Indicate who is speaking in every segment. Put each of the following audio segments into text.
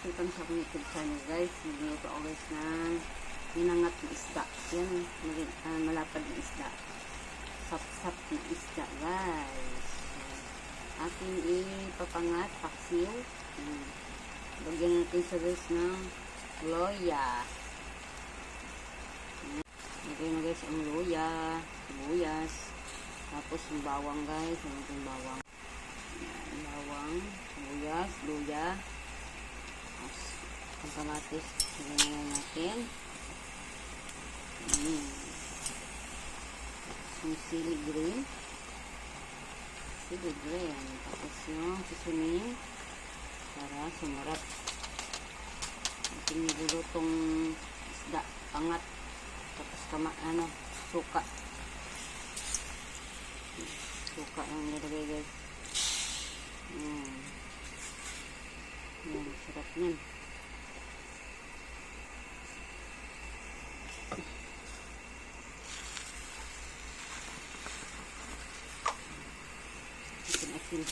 Speaker 1: Welcome sa aking YouTube channel guys. Nagluto ako guys ng minangat na isda. Yan, malapad na isda. Sap-sap na isda guys. Ating ipapangat, paksiw. Lagyan natin sa guys ng loya. Lagyan na guys ang loya, sibuyas. Tapos yung bawang guys. Ano yung bawang? Bawang, sibuyas, luya. Ang kamatis, lagyan natin. Yung sili green. Tapos yung seasoning para sumarap. Ating nilulutong isda, pangat. Tapos suka. Suka ang nilagay guys. Yan, sarap yan. Asin.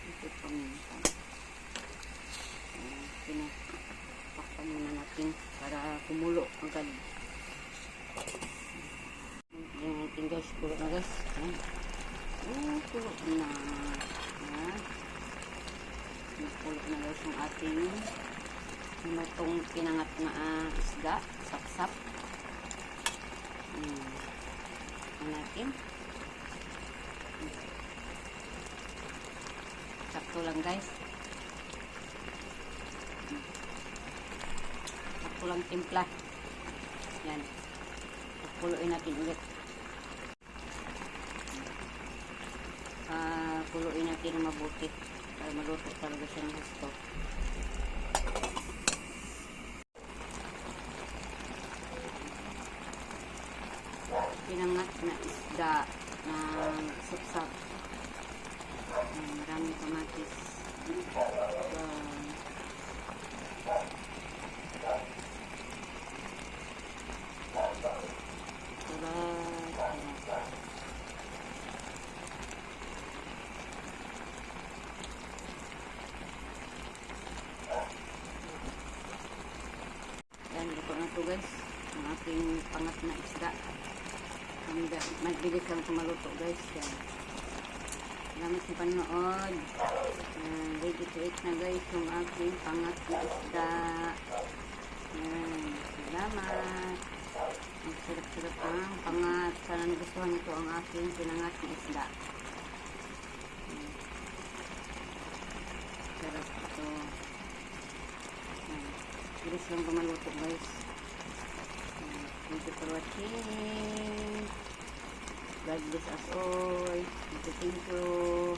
Speaker 1: Ito paminta. Pinapakpan muna natin para kumulo agad. Yan natin guys, kulo na guys. Kulo na. Kulo na guys yung ating itong pinangat na isda, sap-sap. Natin. Sakto lang guys. Sakto lang timpla. Yan. Kuluin natin ulit. Kuluin natin na mabuti para maluto talaga siya ng gusto. Pinangat na isda ng sap-sap. Maraming kamatis. Yan, luto na ito guys. Ang ating pangat na isda. Magbilis lang kumaluto guys. Yan. Salamat sa panood. Ready to eat na guys yung aking pangat na isda. Yan. Salamat. Ang sarap-sarap ang pangat. Sana nagustuhan nito ang aking pinangat na isda. Sarap ito. Bilis lang kumaluto guys. Thank you for watching. God bless us all. Thank you.